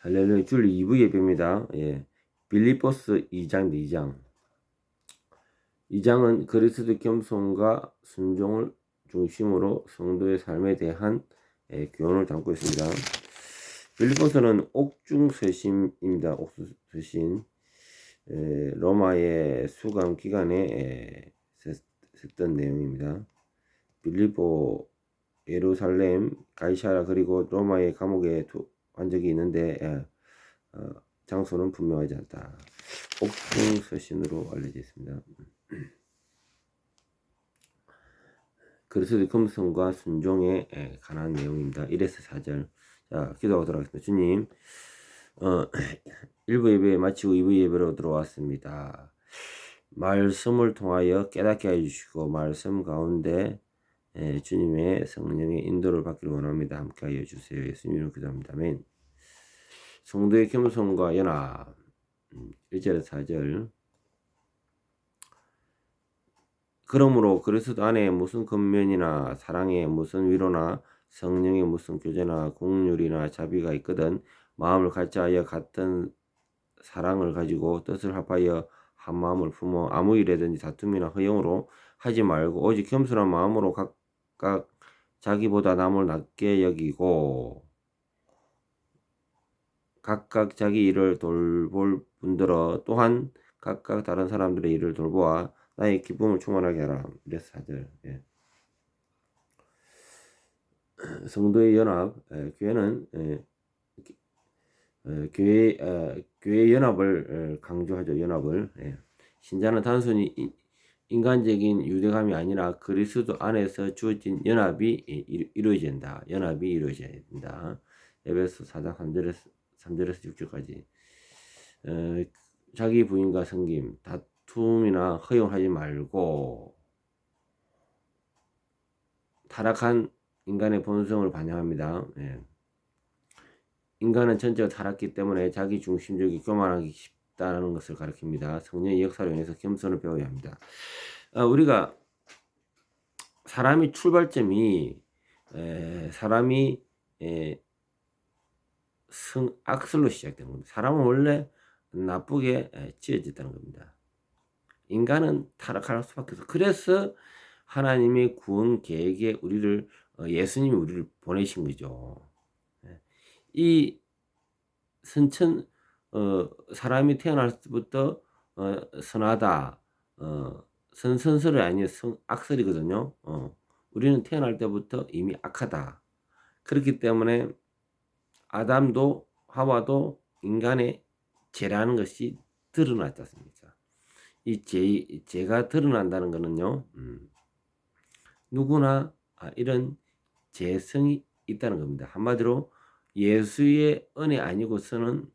할렐루야. 줄 2부 예배입니다. 예. 빌립보스 2장 2장. 2장은 그리스도 겸손과 순종을 중심으로 성도의 삶에 대한 교훈을 담고 있습니다. 빌립보스는 옥중서신입니다. 옥중서신. 로마의 수감 기간에 썼던 내용입니다. 빌립보, 예루살렘, 가이사라 그리고 로마의 감옥에 간 적이 있는데 장소는 분명하지 않다. 옥중서신으로 알려져 있습니다. 그리스도의 겸손과 순종에 관한 내용입니다. 1에서 4절. 자, 기도하고 들어가겠습니다. 주님, 1부 예배 마치고 2부 예배로 들어왔습니다. 말씀을 통하여 깨닫게 해주시고 말씀 가운데 주님의 성령의 인도를 받기를 원합니다. 함께 하여 주세요. 예수님으로 기도합니다. 아멘. 성도의 겸손과 연합. 1절에서 4절. 그러므로 그리스도 안에 무슨 근면이나 사랑에 무슨 위로나 성령의 무슨 교제나 긍휼이나 자비가 있거든 마음을 같이하여 같은 사랑을 가지고 뜻을 합하여 한 마음을 품어 아무 일에든지 다툼이나 허용으로 하지 말고 오직 겸손한 마음으로 각각 자기보다 남을 낮게 여기고 각각 자기 일을 돌볼 분들어 또한 각각 다른 사람들의 일을 돌보아 나의 기쁨을 충만하게 하라. 이래서 4절. 예. 성도의 연합, 교회는 교회 연합을 강조하죠. 연합을. 신자는 단순히 인간적인 유대감이 아니라 그리스도 안에서 주어진 연합이 이루어진다. 연합이 이루어져야 된다. 에베소 4장 3절에서 6절까지. 자기 부인과 섬김, 다툼이나 허용하지 말고 타락한 인간의 본성을 반영합니다. 인간은 전체가 타락했기 때문에 자기 중심적이 교만하기 쉽다는 것을 가리킵니다. 성령의 역사로 인해서 겸손을 배워야 합니다. 우리가 사람이 출발점이 사람이 악설로 시작된 겁니다. 사람은 원래 나쁘게 지어졌다는 겁니다. 인간은 타락할 수밖에 없어. 그래서 하나님의 구원 계획에 우리를 예수님이 우리를 보내신 거죠. 이 사람이 태어날 때부터 선하다, 선설이 아니라 악설이거든요. 우리는 태어날 때부터 이미 악하다. 그렇기 때문에 아담도 하와도 인간의 죄라는 것이 드러났지 않습니까? 이 죄가 드러난다는 것은요, 누구나 이런 죄성이 있다는 겁니다. 한마디로 예수의 은혜 아니고서는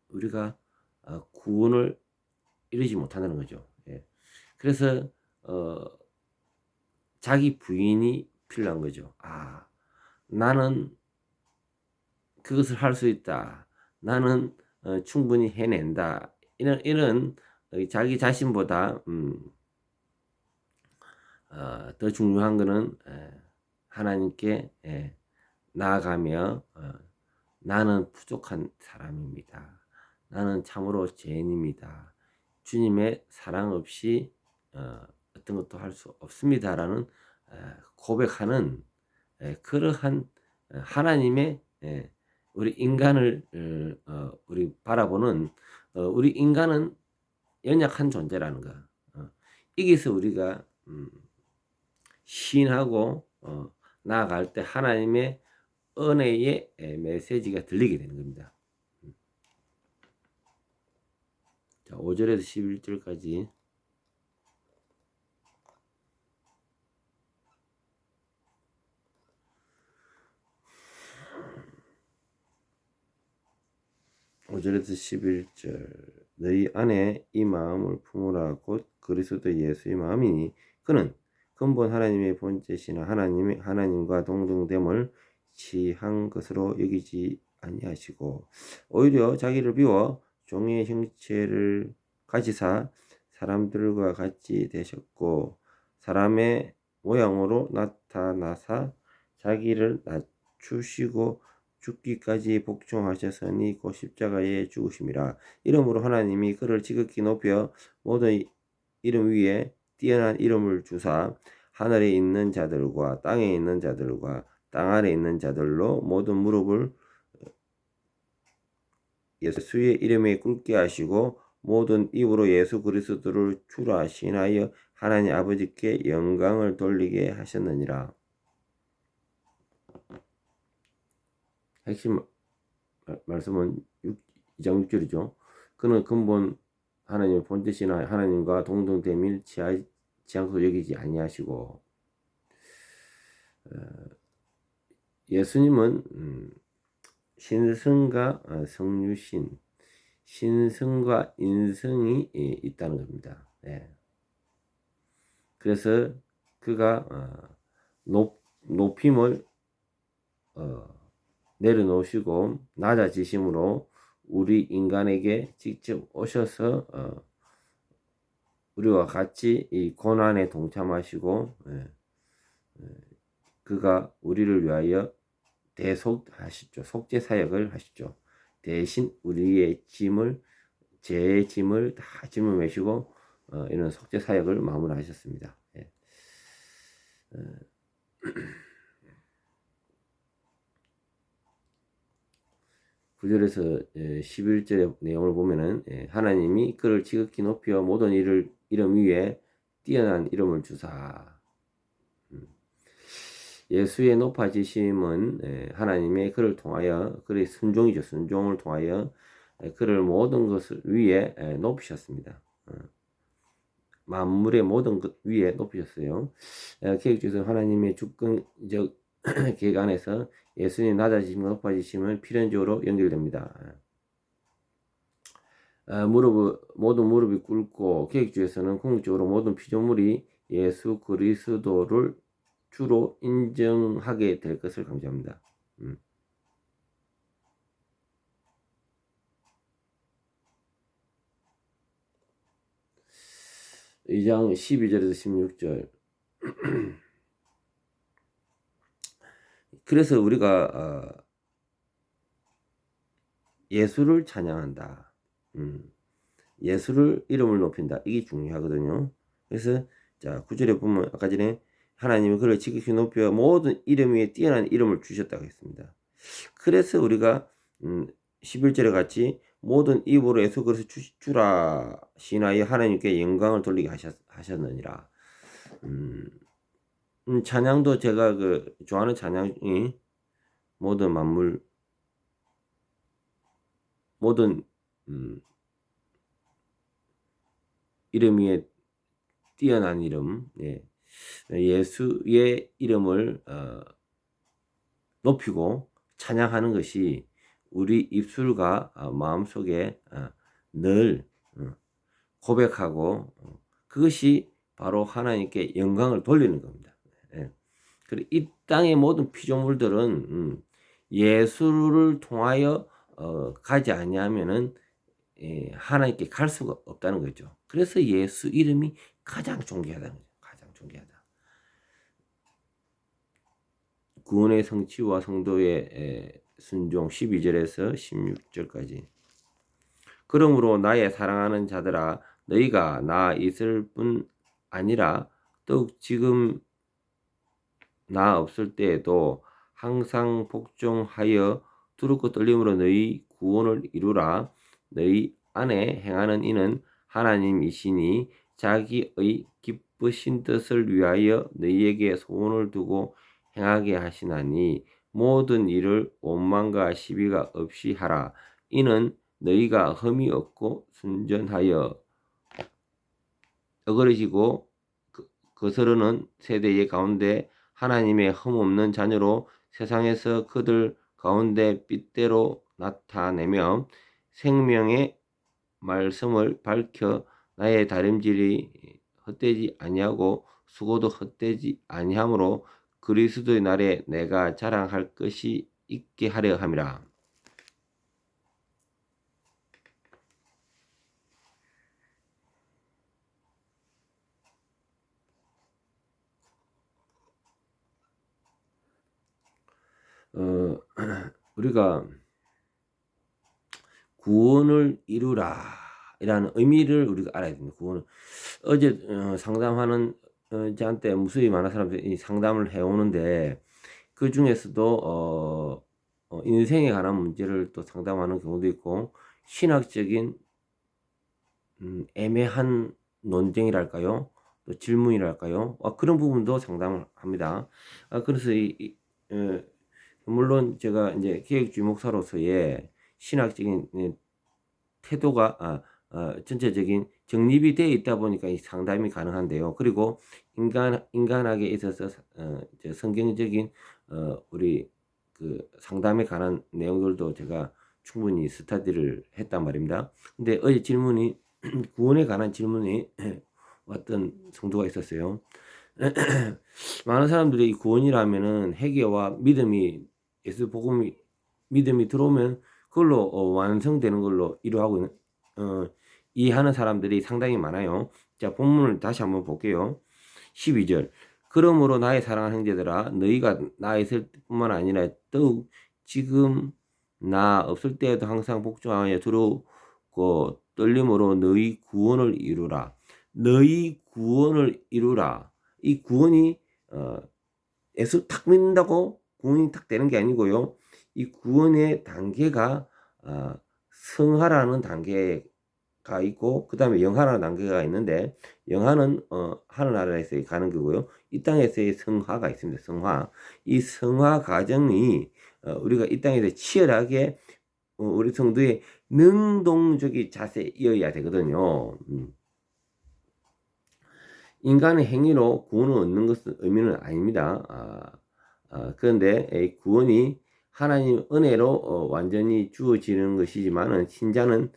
우리가 구원을 이루지 못한다는 거죠. 그래서 자기 부인이 필요한 거죠. 나는 그것을 할 수 있다. 나는 충분히 해낸다. 이런 자기 자신보다 더 중요한 것은 하나님께 나아가며 나는 부족한 사람입니다. 나는 참으로 죄인입니다. 주님의 사랑 없이 어떤 것도 할 수 없습니다라는 고백하는 그러한 하나님의 우리 인간을 우리 바라보는 우리 인간은 연약한 존재라는 거. 여기서 우리가 시인하고 나아갈 때 하나님의 은혜의 메시지가 들리게 되는 겁니다. 자, 5절에서 11절까지. (5절에서 11절) 너희 안에 이 마음을 품으라 곧 그리스도 예수의 마음이니 그는 근본 하나님의 본체시나 하나님과 동등됨을 취한 것으로 여기지 아니하시고 오히려 자기를 비워 종의 형체를 가지사 사람들과 같이 되셨고 사람의 모양으로 나타나사 자기를 낮추시고 죽기까지 복종하셨으니 곧 십자가에 죽으심이라. 이러므로 하나님이 그를 지극히 높여 모든 이름 위에 뛰어난 이름을 주사 하늘에 있는 자들과 땅에 있는 자들과 땅 아래 있는 자들로 모든 무릎을 예수의 이름에 꿇게 하시고 모든 입으로 예수 그리스도를 주라 시인하여 하나님 아버지께 영광을 돌리게 하셨느니라. 핵심 말씀은 2장 6절이죠. 그는 근본 하나님의 본뜻이나 하나님과 동등됨을 지향소 여기지 아니하시고, 예수님은 신성과 성유신, 신성과 인성이 있다는 겁니다. 네. 그래서 그가 높임을 내려놓으시고 낮아지심으로 우리 인간에게 직접 오셔서 우리와 같이 이 고난에 동참하시고 그가 우리를 위하여 대속하시죠. 속죄 사역을 하시죠. 대신 우리의 짐을 제 짐을 다 짐을 메시고 이런 속죄 사역을 마무리하셨습니다. 예. 9절에서 11절의 내용을 보면은 하나님이 그를 지극히 높여 모든 이름 위에 뛰어난 이름을 주사. 예수의 높아지심은 하나님의 그를 통하여 그의 순종이죠. 순종을 통하여 그를 모든 것을 위에 높이셨습니다. 만물의 모든 것 위에 높이셨어요. 계획주에서 하나님의 주권적 계획 안에서 예수님 낮아지심과 높아지심은 필연적으로 연결됩니다. 모든 무릎이 꿇고 계획주에서는 궁극적으로 모든 피조물이 예수 그리스도를 주로 인정하게 될 것을 강조합니다. 2장 12절에서 16절. 그래서 우리가 예수를 찬양한다. 예수를 이름을 높인다. 이게 중요하거든요. 그래서 자 9절에 보면 아까 전에 하나님이 그를 지극히 높여 모든 이름 위에 뛰어난 이름을 주셨다고 했습니다. 그래서 우리가 11절에 같이 모든 입으로 예수 그리스도 주라 시인하여 하나님께 영광을 돌리게 하셨느니라. 찬양도 제가 좋아하는 찬양이 모든 만물 모든 이름 위에 뛰어난 이름, 예수의 이름을 높이고 찬양하는 것이 우리 입술과 마음속에 늘 고백하고 그것이 바로 하나님께 영광을 돌리는 겁니다. 그리고 이 땅의 모든 피조물들은 예수를 통하여 가지 아니하면은 하나님께 갈 수가 없다는 거죠. 그래서 예수 이름이 가장 존귀하다는 거죠. 가장 존귀하다. 구원의 성취와 성도의 순종 12절에서 16절까지. 그러므로 나의 사랑하는 자들아 너희가 나 있을 뿐 아니라 더욱 지금 나 없을 때에도 항상 복종하여 두렵고 떨림으로 너희 구원을 이루라. 너희 안에 행하는 이는 하나님이시니 자기의 기쁘신 뜻을 위하여 너희에게 소원을 두고 행하게 하시나니 모든 일을 원망과 시비가 없이 하라. 이는 너희가 흠이 없고 순전하여 어그러지고 거스르는 세대의 가운데 하나님의 흠없는 자녀로 세상에서 그들 가운데 핏대로 나타내며 생명의 말씀을 밝혀 나의 다림질이 헛되지 아니하고 수고도 헛되지 아니하므로 그리스도의 날에 내가 자랑할 것이 있게 하려 함이라. 우리가 구원을 이루라 이라는 의미를 우리가 알아야 됩니다. 구원을 어제 상담하는 저한테 무수히 많은 사람들이 이 상담을 해 오는데 그중에서도 인생에 관한 문제를 또 상담하는 경우도 있고 신학적인 애매한 논쟁이랄까요? 또 질문이랄까요? 그런 부분도 상담을 합니다. 그래서 물론 제가 이제 기획주의 목사로서의 신학적인 태도가 전체적인 정립이 되어 있다 보니까 이 상담이 가능한데요. 그리고 인간학에 있어서 성경적인 우리 그 상담에 관한 내용들도 제가 충분히 스터디를 했단 말입니다. 근데 어제 질문이 구원에 관한 질문이 왔던 성도가 있었어요. 많은 사람들이 구원이라면은 회개와 믿음이 예수 복음이 믿음이 들어오면 그걸로 완성되는 걸로 이루하고 이해하는 사람들이 상당히 많아요. 자, 본문을 다시 한번 볼게요. 12절. 그러므로 나의 사랑하는 형제들아 너희가 나 있을 뿐만 아니라 더욱 지금 나 없을 때에도 항상 복종하여 두렵고 떨림으로 너희 구원을 이루라. 너희 구원을 이루라. 이 구원이 예수 탁 믿는다고 구원이 탁 되는 게 아니고요. 이 구원의 단계가 성하라는 단계가 있고 그 다음에 영하라는 단계가 있는데 영하는 하늘나라에서 가는 거고요. 이 땅에서의 성화가 있습니다. 성화. 이 성화 과정이 우리가 이 땅에서 치열하게 우리 성도의 능동적인 자세이어야 되거든요. 인간의 행위로 구원을 얻는 것은 의미는 아닙니다. 그런데 이 구원이 하나님 은혜로 완전히 주어지는 것이지만은 신자는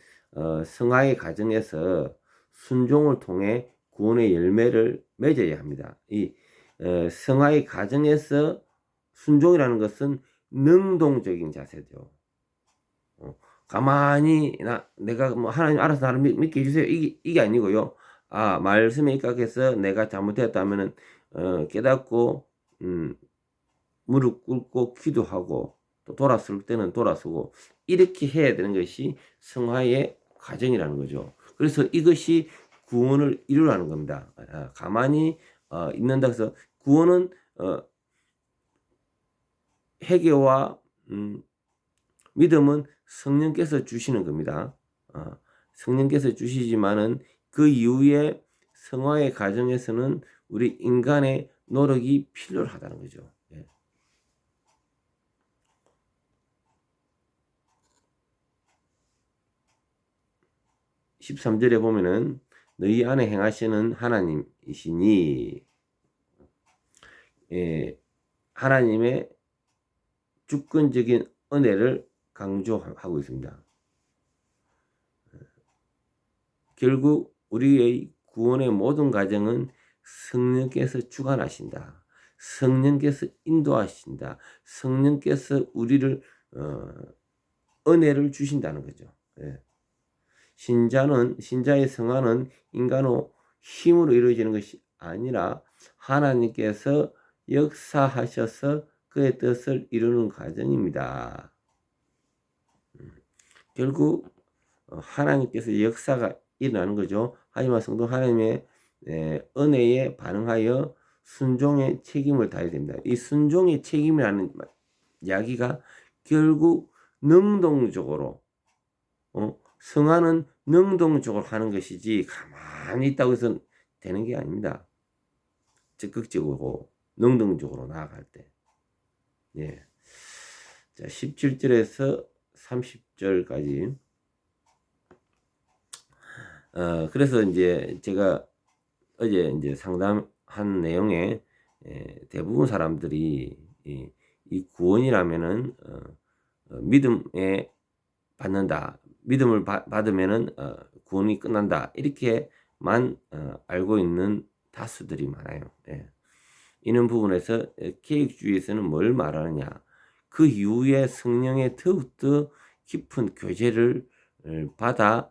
성화의 과정에서 순종을 통해 구원의 열매를 맺어야 합니다. 이 성화의 과정에서 순종이라는 것은 능동적인 자세죠. 가만히 내가 뭐 하나님 알아서 나를 믿게 해주세요. 이게 아니고요. 말씀에 입각해서 내가 잘못했다면은 깨닫고 무릎 꿇고 기도하고 또 돌아설 때는 돌아서고 이렇게 해야 되는 것이 성화의 과정이라는 거죠. 그래서 이것이 구원을 이루라는 겁니다. 가만히 있는다 해서 구원은 회개와 믿음은 성령께서 주시는 겁니다. 성령께서 주시지만은 그 이후에 성화의 과정에서는 우리 인간의 노력이 필요하다는 거죠. 13절에 보면은 너희 안에 행하시는 하나님이시니 하나님의 주권적인 은혜를 강조하고 있습니다. 결국 우리의 구원의 모든 과정은 성령께서 주관하신다. 성령께서 인도하신다. 성령께서 우리를 은혜를 주신다는 거죠. 신자의 성화는 인간의 힘으로 이루어지는 것이 아니라 하나님께서 역사하셔서 그의 뜻을 이루는 과정입니다. 결국 하나님께서 역사가 일어나는 거죠. 하지만 성도 하나님의 은혜에 반응하여 순종의 책임을 다해야 됩니다. 이 순종의 책임이라는 이야기가 결국 능동적으로 성화는 능동적으로 하는 것이지 가만히 있다고 해서 되는 게 아닙니다. 적극적으로 능동적으로 나아갈 때. 자, 17절에서 30절까지. 그래서 이제 제가 어제 이제 상담한 내용에 대부분 사람들이 이 구원이라면은 믿음에 받는다. 믿음을 받으면은 구원이 끝난다. 이렇게만 알고 있는 다수들이 많아요. 이런 부분에서 계획주의에서는 뭘 말하느냐. 그 이후에 성령의 더욱더 깊은 교제를 받아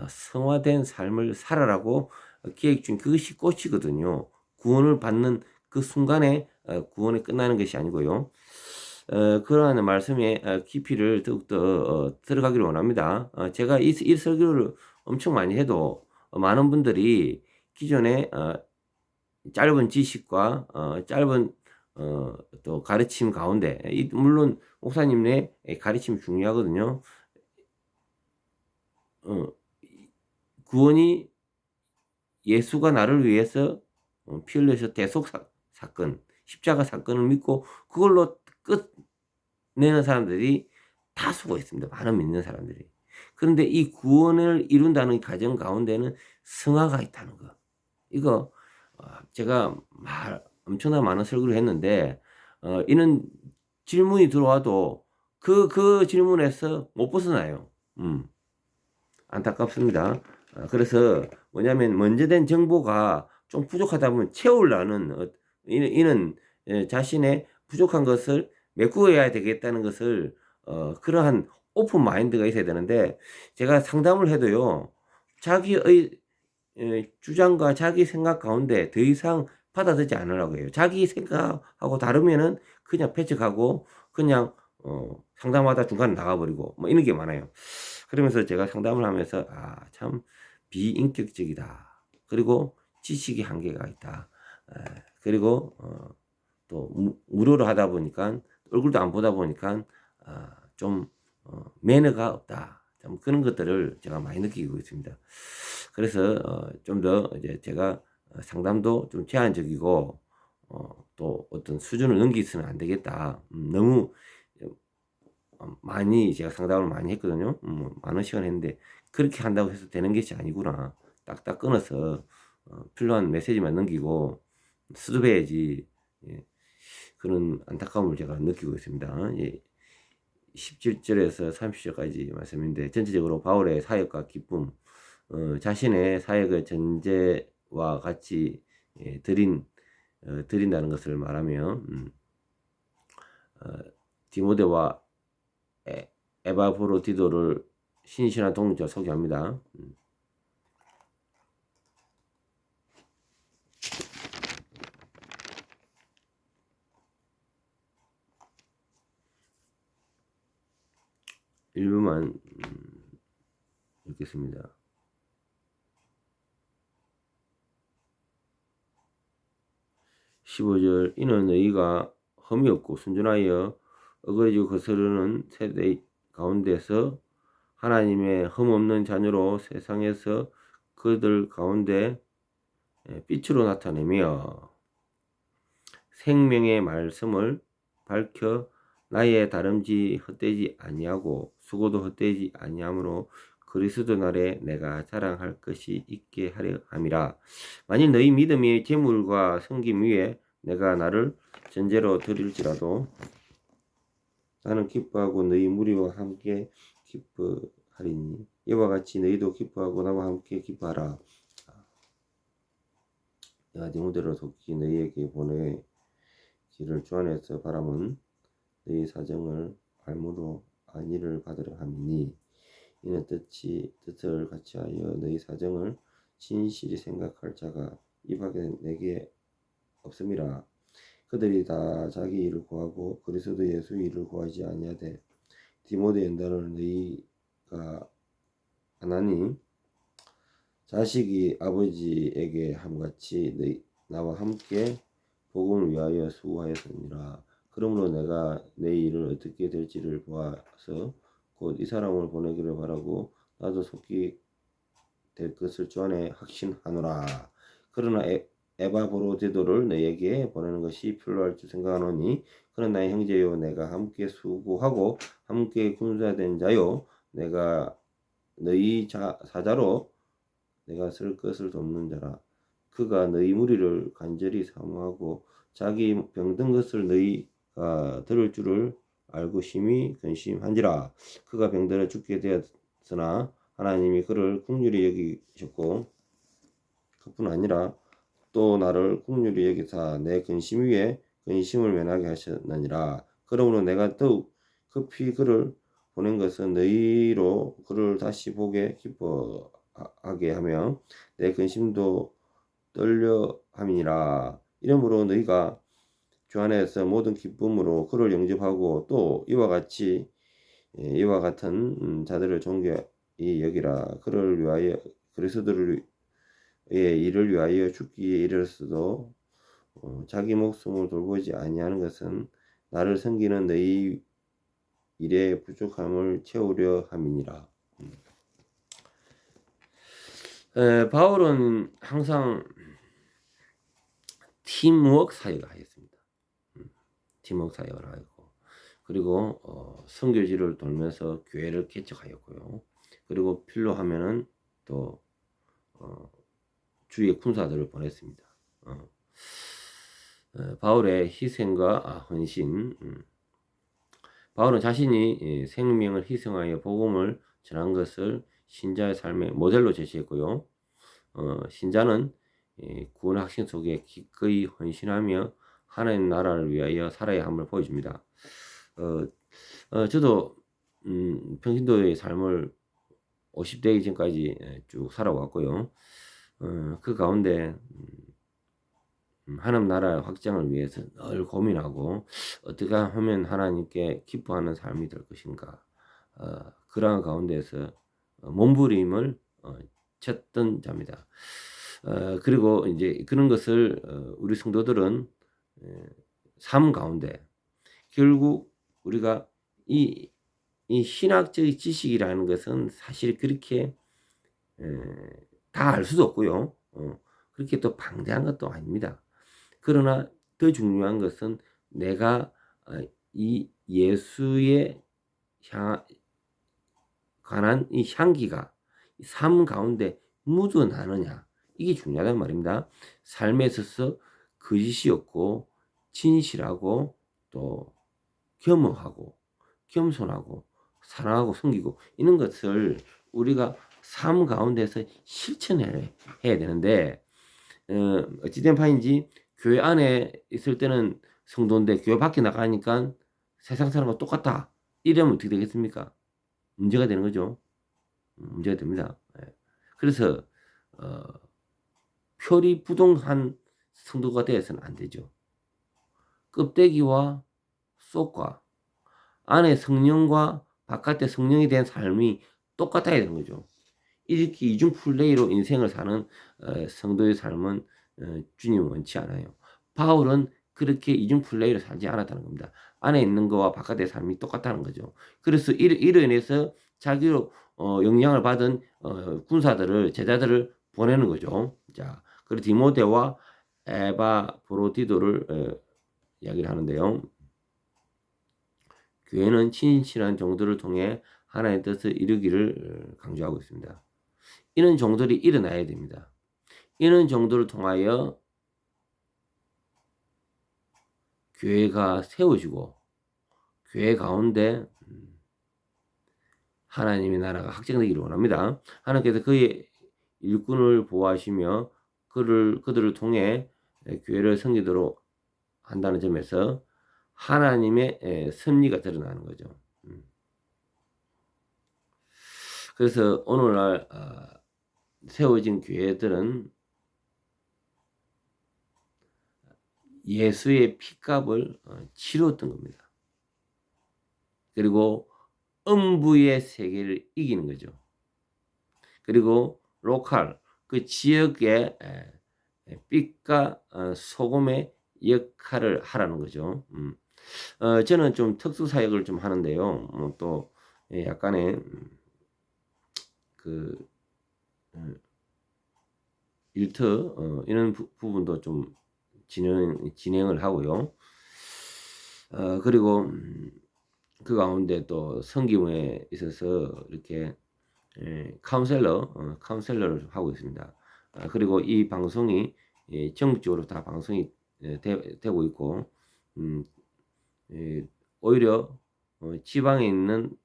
성화된 삶을 살아라고 기획주의 그것이 꽃이거든요. 구원을 받는 그 순간에 구원이 끝나는 것이 아니고요. 그러한 말씀의 깊이를 더욱더 들어가기를 원합니다. 제가 이 설교를 엄청 많이 해도 많은 분들이 기존에 짧은 지식과 짧은 또 가르침 가운데 물론 목사님의 가르침이 중요하거든요. 구원이 예수가 나를 위해서 피 흘려서 대속 사건, 십자가 사건을 믿고 그걸로 끝내는 사람들이 다수가 있습니다. 많은 믿는 사람들이. 그런데 이 구원을 이룬다는 과정 가운데는 성화가 있다는 거. 이거 제가 엄청나게 많은 설교를 했는데 이는 질문이 들어와도 그 질문에서 못 벗어나요. 안타깝습니다. 그래서 뭐냐면 먼저 된 정보가 좀 부족하다 보면 채우려는 이는 자신의 부족한 것을 메꾸어야 되겠다는 것을 그러한 오픈 마인드가 있어야 되는데 제가 상담을 해도요. 자기의 주장과 자기 생각 가운데 더 이상 받아들이지 않으려고 해요. 자기 생각하고 다르면은 그냥 배척하고 그냥 상담하다 중간에 나가버리고 뭐 이런 게 많아요. 그러면서 제가 상담을 하면서 참 비인격적이다. 그리고 지식의 한계가 있다. 그리고 또 무료로 하다 보니까 얼굴도 안 보다 보니까 좀 매너가 없다. 참 그런 것들을 제가 많이 느끼고 있습니다. 그래서 좀 더 이제 제가 상담도 좀 제한적이고 또 어떤 수준을 넘기서는 안 되겠다. 너무 많이 제가 상담을 많이 했거든요. 많은 시간 했는데 그렇게 한다고 해서 되는 것이 아니구나. 딱딱 끊어서 필요한 메시지만 넘기고 수습해야지. 예. 그런 안타까움을 제가 느끼고 있습니다. 예. 17절에서 30절까지 말씀인데 전체적으로 바울의 사역과 기쁨, 자신의 사역의 전제와 같이 드린다는 것을 말하며 디모데와 에바브로디도를 신실한 동료자 소개합니다. 1부만 읽겠습니다. 15절 이는 너희가 흠이 없고 순전하여 어거지고 거스르는 세대 가운데서 하나님의 흠 없는 자녀로 세상에서 그들 가운데 빛으로 나타내며 생명의 말씀을 밝혀 나의 다름지 헛되지 아니하고 수고도 헛되지 아니하므로 그리스도 날에 내가 자랑할 것이 있게 하려 함이라. 만일 너희 믿음이 재물과 섬김 위에 내가 나를 전제로 드릴지라도 나는 기뻐하고 너희 무리와 함께 기뻐하리니 이와 같이 너희도 기뻐하고 나와 함께 기뻐하라. 내가 디모데로 속히 너희에게 보내기를 주 안에서 바람은 너희 사정을 알므로 안위를 받으려 함이니 이는 뜻을 같이 하여 너희 사정을 진실히 생각할 자가 이 밖에 내게 없음이라. 그들이 다 자기 일을 구하고 그리스도 예수 일을 구하지 아니하되 디모데 연단을 너희가 하나니 자식이 아버지에게 함같이 나와 함께 복음을 위하여 수고하였느니라. 그러므로 내가 내 일을 어떻게 될지를 보아서 곧 이 사람을 보내기를 바라고 나도 속히 될 것을 주 안에 확신하노라. 그러나 에바브로디도를 너에게 보내는 것이 필요할 줄 생각하노니 그는 나의 형제요 내가 함께 수고하고 함께 군사된 자요 내가 너희 사자로 내가 쓸 것을 돕는 자라. 그가 너희 무리를 간절히 사모하고 자기 병든 것을 너희가 들을 줄을 알고 심히 근심한지라. 그가 병들어 죽게 되었으나 하나님이 그를 긍휼히 여기셨고 그뿐 아니라 또 나를 긍휼히 여기사 내 근심 위에 근심을 면하게 하셨느니라. 그러므로 내가 더욱 급히 그를 보낸 것은 너희로 그를 다시 보게 기뻐하게 하며 내 근심도 떨려 함이니라. 이러므로 너희가 주 안에서 모든 기쁨으로 그를 영접하고 또 이와 같은 자들을 존귀히 여기라. 그를 위하여 그리스도를 일을 위하여 죽기에 이르렀어도 자기 목숨을 돌보지 아니하는 것은 나를 섬기는 너희 일의 부족함을 채우려 함이니라. 바울은 항상 팀워크 사역을 하였습니다. 팀워크 사역을 하였고, 그리고 선교지를 돌면서 교회를 개척하였고요. 그리고 필요하면은 또 주위의 군사들을 보냈습니다. 바울의 희생과 헌신. 바울은 자신이 생명을 희생하여 복음을 전한 것을 신자의 삶의 모델로 제시했고요. 신자는 구원 확신 속에 기꺼이 헌신하며 하나님 나라를 위하여 살아야 함을 보여줍니다. 저도 평신도의 삶을 50대 이전까지 쭉 살아왔고요. 그 가운데 하나님 나라 확장을 위해서 늘 고민하고 어떻게 하면 하나님께 기뻐하는 삶이 될 것인가, 그러한 가운데서 몸부림을 쳤던 자입니다. 그리고 이제 그런 것을 우리 성도들은 삶 가운데 결국 우리가 이 신학적인 지식이라는 것은 사실 그렇게 다 알 수도 없고요. 그렇게 또 방대한 것도 아닙니다. 그러나 더 중요한 것은 내가 이 예수에 관한 이 향기가 삶 가운데 묻어나느냐, 이게 중요하단 말입니다. 삶에 있어서 거짓이 없고 진실하고 또 겸허하고 겸손하고 사랑하고 섬기고 이런 것을 우리가 삶 가운데서 실천해야 되는데, 어찌된 바인지 교회 안에 있을 때는 성도인데 교회 밖에 나가니까 세상 사람과 똑같다, 이러면 어떻게 되겠습니까? 문제가 되는 거죠. 문제가 됩니다. 그래서 표리부동한 성도가 되어서는 안 되죠. 껍데기와 속과 안에 성령과 바깥에 성령에 대한 삶이 똑같아야 되는 거죠. 이렇게 이중 플레이로 인생을 사는 성도의 삶은 주님은 원치 않아요. 바울은 그렇게 이중 플레이로 살지 않았다는 겁니다. 안에 있는 거와 바깥의 삶이 똑같다는 거죠. 그래서 이로 인해서 자기로 영향을 받은 군사들을, 제자들을 보내는 거죠. 자, 그리고 디모데와 에바브로디도를 이야기를 하는데요. 교회는 친실한 종들을 통해 하나님의 뜻을 이루기를 강조하고 있습니다. 이런 종들이 일어나야 됩니다. 이런 종들을 통하여 교회가 세워지고 교회 가운데 하나님의 나라가 확장되기를 원합니다. 하나님께서 그의 일꾼을 보호하시며 그들을 통해 교회를 섬기도록 한다는 점에서 하나님의 섭리가 드러나는 거죠. 그래서 오늘날 세워진 교회들은 예수의 피값을 치루었던 겁니다. 그리고 음부의 세계를 이기는 거죠. 그리고 로컬, 그 지역의 빛과 소금의 역할을 하라는 거죠. 저는 좀 특수 사역을 좀 하는데요. 또 약간의 그 일터 이런 부분도 좀 진행을 하고요. 그리고 그 가운데 또 섬김에 있어서 이렇게 카운셀러를 하고 있습니다. 그리고 이 방송이 전국적으로 다 방송이 되고 있고, 오히려 지방에 있는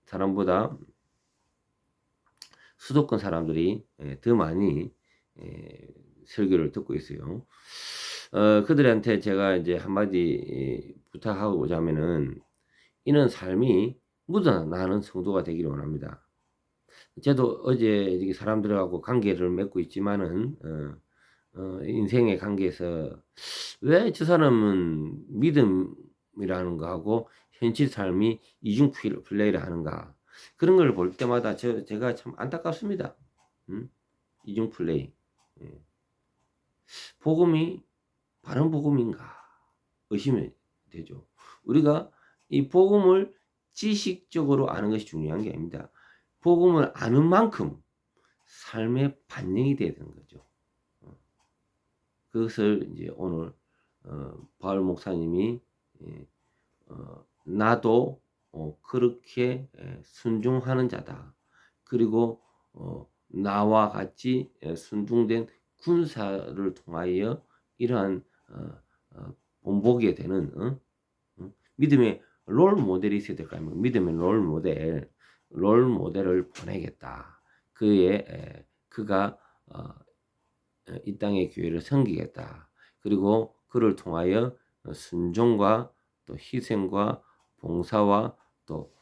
사람보다 수도권 사람들이 더 많이 설교를 듣고 있어요. 그들한테 제가 이제 한마디 부탁하고자 하면은, 이런 삶이 묻어나는 성도가 되기를 원합니다. 저도 어제 사람들하고 관계를 맺고 있지만은 인생의 관계에서 왜 저 사람은 믿음이라는 거하고 현실 삶이 이중 플레이를 하는가. 그런 걸 볼 때마다 제가 참 안타깝습니다. 이중 플레이. 예. 복음이 바른 복음인가 의심이 되죠. 우리가 이 복음을 지식적으로 아는 것이 중요한 게 아닙니다. 복음을 아는 만큼 삶에 반영이 돼야 되는 거죠. 그것을 이제 오늘 바울 목사님이 나도 그렇게 순종하는 자다. 그리고 나와 같이 순종된 군사를 통하여 이러한 본보게 되는 믿음의 롤 모델이 있어야 될 거 아닙니까? 믿음의 롤 모델을 보내겠다. 그가 이 땅의 교회를 섬기겠다. 그리고 그를 통하여 순종과 또 희생과 봉사와 또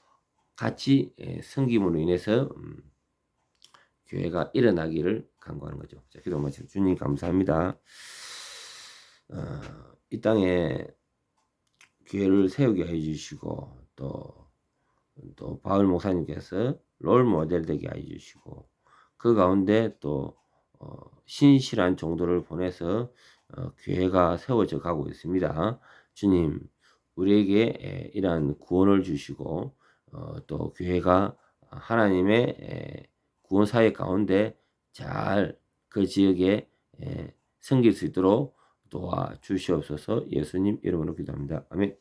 같이 섬김으로 인해서 교회가 일어나기를 간구하는 거죠. 자, 기도 마치고 주님 감사합니다. 이 땅에 교회를 세우게 해주시고 또 바울 목사님께서 롤 모델 되게 해주시고 그 가운데 또 신실한 정도를 보내서 교회가 세워져 가고 있습니다. 주님, 우리에게 이러한 구원을 주시고 또 교회가 하나님의 구원 사역 가운데 잘 그 지역에 섬길 수 있도록 도와주시옵소서. 예수님 이름으로 기도합니다. 아멘.